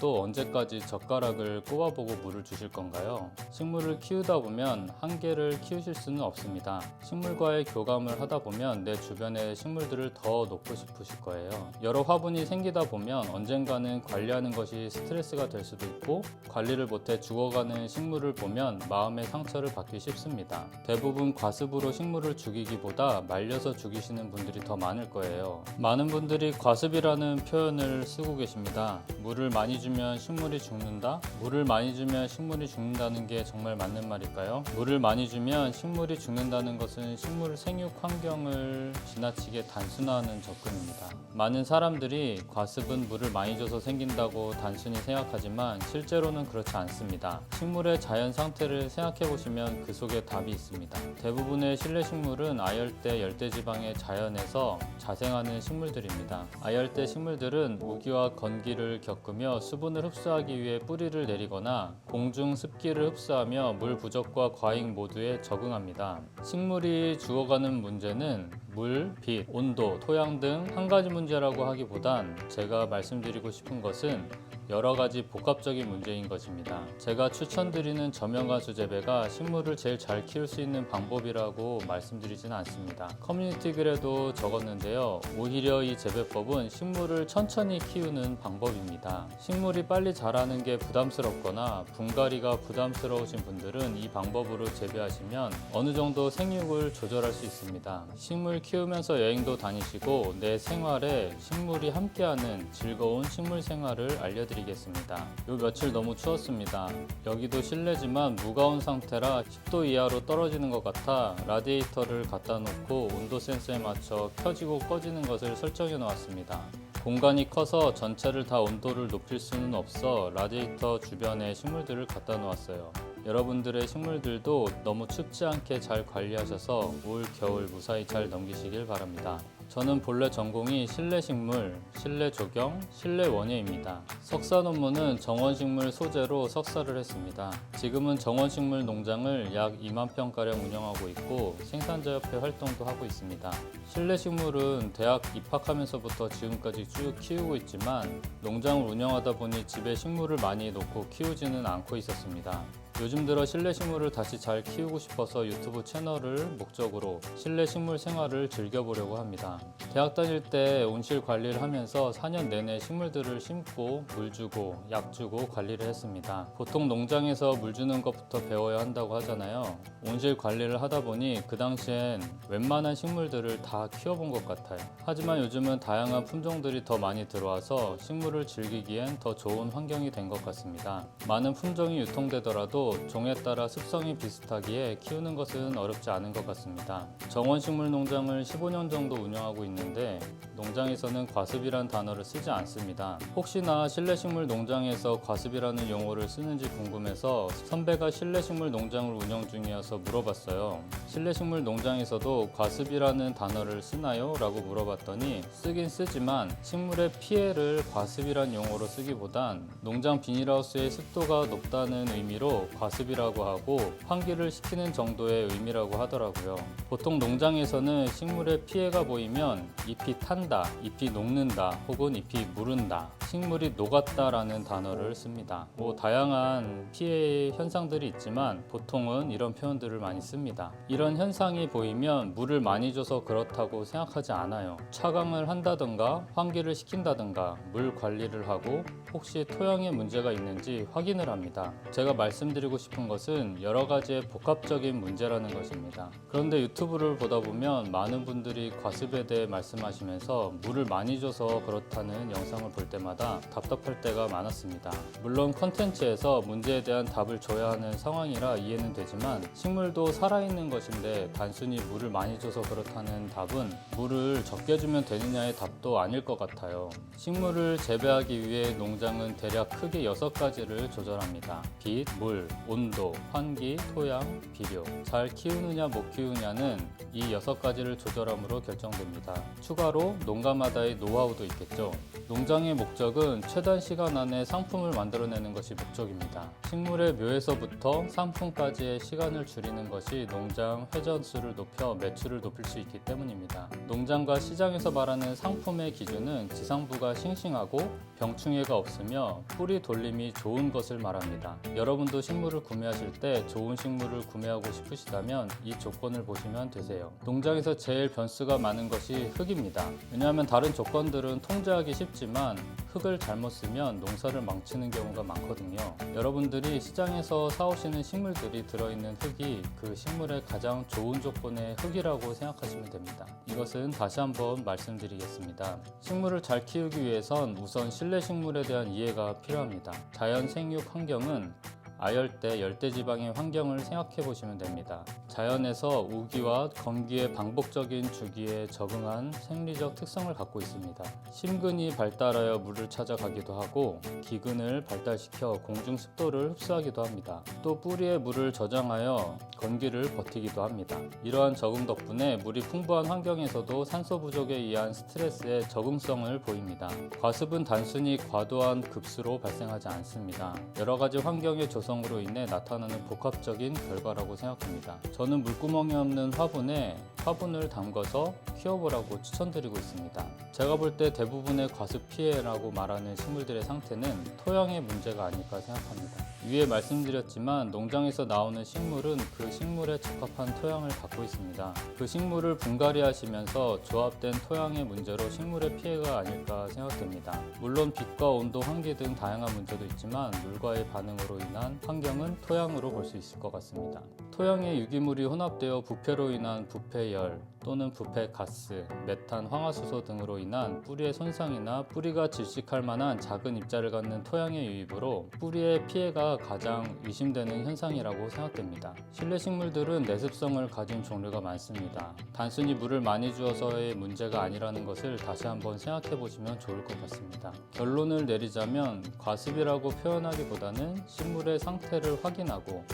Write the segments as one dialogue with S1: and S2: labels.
S1: 또 언제까지 젓가락을 꼽아보고 물을 주실 건가요? 식물을 키우다 보면 한 개를 키우실 수는 없습니다. 식물과의 교감을 하다 보면 내 주변의 식물들을 더 놓고 싶으실 거예요. 여러 화분이 생기다 보면 언젠가는 관리하는 것이 스트레스가 될 수도 있고, 관리를 못해 죽어가는 식물을 보면 마음의 상처를 받기 쉽습니다. 대부분 과습으로 식물을 죽이기보다 말려서 죽이시는 분들이 더 많을 거예요. 많은 분들이 과습이라는 표현을 쓰고 계십니다. 물을 많이 주면 식물이 죽는다? 물을 많이 주면 식물이 죽는다는 게 정말 맞는 말일까요? 물을 많이 주면 식물이 죽는다는 것은 식물 생육 환경을 지나치게 단순화하는 접근입니다. 많은 사람들이 과습은 물을 많이 줘서 생긴다고 단순히 생각하지만 실제로는 그렇지 않습니다. 식물의 자연 상태를 생각해 보시면 그 속에 답이 있습니다. 대부분의 실내 식물은 아열대, 열대지방의 자연에서 자생하는 식물들입니다. 아열대 식물들은 우기와 건기를 겪으며 수분을 흡수하기 위해 뿌리를 내리거나 공중 습기를 흡수하며 물 부족과 과잉 모두에 적응합니다. 식물이 죽어가는 문제는 물, 빛, 온도, 토양 등 한 가지 문제라고 하기보단 제가 말씀드리고 싶은 것은 여러 가지 복합적인 문제인 것입니다. 제가 추천드리는 저명가수 재배가 식물을 제일 잘 키울 수 있는 방법이라고 말씀드리진 않습니다. 커뮤니티 글에도 적었는데요. 오히려 이 재배법은 식물을 천천히 키우는 방법입니다. 식물이 빨리 자라는 게 부담스럽거나 분갈이가 부담스러우신 분들은 이 방법으로 재배하시면 어느 정도 생육을 조절할 수 있습니다. 식물 키우면서 여행도 다니시고 내 생활에 식물이 함께하는 즐거운 식물 생활을 알려드리겠습니다. 요 며칠 너무 추웠습니다. 여기도 실내지만 무거운 상태라 10도 이하로 떨어지는 것 같아 라디에이터를 갖다 놓고 온도 센서에 맞춰 켜지고 꺼지는 것을 설정해 놓았습니다. 공간이 커서 전체를 다 온도를 높일 수는 없어 라디에이터 주변에 식물들을 갖다 놓았어요. 여러분들의 식물들도 너무 춥지 않게 잘 관리하셔서 올, 겨울 무사히 잘 넘기시길 바랍니다. 저는 본래 전공이 실내식물, 실내조경, 실내원예입니다. 석사 논문은 정원식물 소재로 석사를 했습니다. 지금은 정원식물 농장을 약 2만 평가량 운영하고 있고 생산자협회 활동도 하고 있습니다. 실내식물은 대학 입학하면서부터 지금까지 쭉 키우고 있지만 농장을 운영하다 보니 집에 식물을 많이 놓고 키우지는 않고 있었습니다. 요즘 들어 실내 식물을 다시 잘 키우고 싶어서 유튜브 채널을 목적으로 실내 식물 생활을 즐겨보려고 합니다. 대학 다닐 때 온실 관리를 하면서 4년 내내 식물들을 심고 물 주고 약 주고 관리를 했습니다. 보통 농장에서 물 주는 것부터 배워야 한다고 하잖아요. 온실 관리를 하다 보니 그 당시엔 웬만한 식물들을 다 키워본 것 같아요. 하지만 요즘은 다양한 품종들이 더 많이 들어와서 식물을 즐기기엔 더 좋은 환경이 된 것 같습니다. 많은 품종이 유통되더라도 종에 따라 습성이 비슷하기에 키우는 것은 어렵지 않은 것 같습니다. 정원식물 농장을 15년 정도 운영하고 있는데 농장에서는 과습이란 단어를 쓰지 않습니다. 혹시나 실내식물 농장에서 과습이라는 용어를 쓰는지 궁금해서 선배가 실내식물 농장을 운영 중이어서 물어봤어요. 실내식물 농장에서도 과습이라는 단어를 쓰나요? 라고 물어봤더니 쓰긴 쓰지만 식물의 피해를 과습이란 용어로 쓰기보단 농장 비닐하우스의 습도가 높다는 의미로 과습이라고 하고 환기를 시키는 정도의 의미라고 하더라고요. 보통 농장에서는 식물에 피해가 보이면 잎이 탄다, 잎이 녹는다, 혹은 잎이 무른다, 식물이 녹았다 라는 단어를 씁니다. 다양한 피해 현상들이 있지만 보통은 이런 표현들을 많이 씁니다. 이런 현상이 보이면 물을 많이 줘서 그렇다고 생각하지 않아요. 차강을 한다든가 환기를 시킨다든가 물 관리를 하고 혹시 토양에 문제가 있는지 확인을 합니다. 제가 말씀드리고 싶은 것은 여러 가지의 복합적인 문제라는 것입니다. 그런데 유튜브를 보다 보면 많은 분들이 과습에 대해 말씀하시면서 물을 많이 줘서 그렇다는 영상을 볼 때마다 답답할 때가 많았습니다. 물론 컨텐츠에서 문제에 대한 답을 줘야 하는 상황이라 이해는 되지만 식물도 살아있는 것인데 단순히 물을 많이 줘서 그렇다는 답은 물을 적게 주면 되느냐의 답도 아닐 것 같아요. 식물을 재배하기 위해 농장은 대략 크게 6가지를 조절합니다. 빛, 물, 온도, 환기, 토양, 비료. 잘 키우느냐 못 키우느냐는 이 6가지를 조절함으로 결정됩니다. 추가로 농가마다의 노하우도 있겠죠. 농장의 목적은 최단 시간 안에 상품을 만들어내는 것이 목적입니다. 식물의 묘에서부터 상품까지의 시간을 줄이는 것이 농장 회전수를 높여 매출을 높일 수 있기 때문입니다. 농장과 시장에서 말하는 상품의 기준은 지상부가 싱싱하고 병충해가 없으며 뿌리 돌림이 좋은 것을 말합니다. 여러분도 식물을 구매하실 때 좋은 식물을 구매하고 싶으시다면 이 조건을 보시면 되세요. 농장에서 제일 변수가 많은 것이 흙입니다. 왜냐하면 다른 조건들은 통제하기 쉽지만 흙을 잘못 쓰면 농사를 망치는 경우가 많거든요. 여러분들이 시장에서 사오시는 식물들이 들어있는 흙이 그 식물의 가장 좋은 조건의 흙이라고 생각하시면 됩니다. 이것은 다시 한번 말씀드리겠습니다. 식물을 잘 키우기 위해선 우선 실내 식물에 대한 이해가 필요합니다. 자연 생육 환경은 아열대, 열대지방의 환경을 생각해 보시면 됩니다. 자연에서 우기와 건기의 반복적인 주기에 적응한 생리적 특성을 갖고 있습니다. 심근이 발달하여 물을 찾아가기도 하고 기근을 발달시켜 공중 습도를 흡수하기도 합니다. 또 뿌리에 물을 저장하여 건기를 버티기도 합니다. 이러한 적응 덕분에 물이 풍부한 환경에서도 산소 부족에 의한 스트레스에 적응성을 보입니다. 과습은 단순히 과도한 급수로 발생하지 않습니다. 여러 가지 환경의 조성으로 인해 나타나는 복합적인 결과라고 생각합니다. 저는 물구멍이 없는 화분에 화분을 담궈서 키워보라고 추천드리고 있습니다. 제가 볼 때 대부분의 과습 피해라고 말하는 식물들의 상태는 토양의 문제가 아닐까 생각합니다. 위에 말씀드렸지만 농장에서 나오는 식물은 그 식물에 적합한 토양을 갖고 있습니다. 그 식물을 분갈이 하시면서 조합된 토양의 문제로 식물의 피해가 아닐까 생각됩니다. 물론 빛과 온도, 환기 등 다양한 문제도 있지만 물과의 반응으로 인한 환경은 토양으로 볼 수 있을 것 같습니다. 토양에 유기물이 혼합되어 부패로 인한 부패열 또는 부패가스, 메탄, 황화수소 등으로 인한 뿌리의 손상이나 뿌리가 질식할 만한 작은 입자를 갖는 토양의 유입으로 뿌리의 피해가 가장 의심되는 현상이라고 생각됩니다. 실내 식물들은 내습성을 가진 종류가 많습니다. 단순히 물을 많이 주어서의 문제가 아니라는 것을 다시 한번 생각해 보시면 좋을 것 같습니다. 결론을 내리자면 과습이라고 표현하기보다는 식물의 상태를 확인하고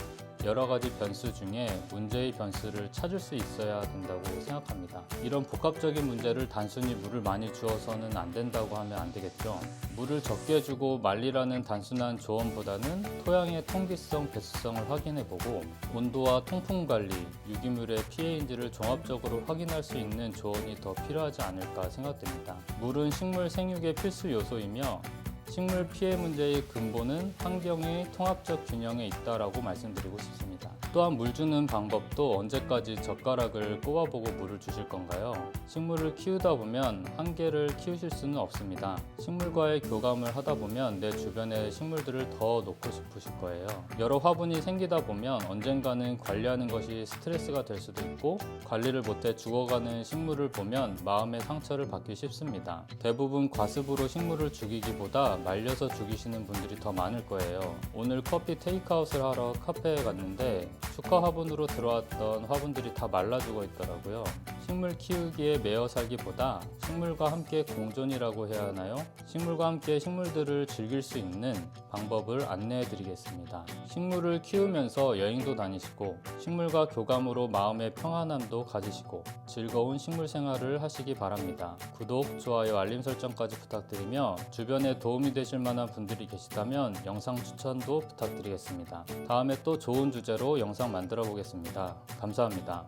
S1: 여러 가지 변수 중에 문제의 변수를 찾을 수 있어야 된다고 생각합니다. 이런 복합적인 문제를 단순히 물을 많이 주어서는 안 된다고 하면 안 되겠죠. 물을 적게 주고 말리라는 단순한 조언보다는 토양의 통기성, 배수성을 확인해보고 온도와 통풍 관리, 유기물의 피해인지를 종합적으로 확인할 수 있는 조언이 더 필요하지 않을까 생각됩니다. 물은 식물 생육의 필수 요소이며 식물 피해 문제의 근본은 환경의 통합적 균형에 있다라고 말씀드리고 싶습니다. 또한 물 주는 방법도 언제까지 젓가락을 꼽아보고 물을 주실 건가요? 식물을 키우다 보면 한 개를 키우실 수는 없습니다. 식물과의 교감을 하다 보면 내 주변의 식물들을 더 놓고 싶으실 거예요. 여러 화분이 생기다 보면 언젠가는 관리하는 것이 스트레스가 될 수도 있고 관리를 못해 죽어가는 식물을 보면 마음의 상처를 받기 쉽습니다. 대부분 과습으로 식물을 죽이기보다 말려서 죽이시는 분들이 더 많을 거예요. 오늘 커피 테이크아웃을 하러 카페에 갔는데 수컷 화분으로 들어왔던 화분들이 다 말라 죽어 있더라고요. 식물 키우기에 매여 살기보다 식물과 함께 공존이라고 해야 하나요? 식물과 함께 식물들을 즐길 수 있는 방법을 안내해 드리겠습니다. 식물을 키우면서 여행도 다니시고 식물과 교감으로 마음의 평안함도 가지시고 즐거운 식물 생활을 하시기 바랍니다. 구독, 좋아요, 알림 설정까지 부탁드리며 주변에 도움이 되실 만한 분들이 계시다면 영상 추천도 부탁드리겠습니다. 다음에 또 좋은 주제로 영상 만들어 보겠습니다. 감사합니다.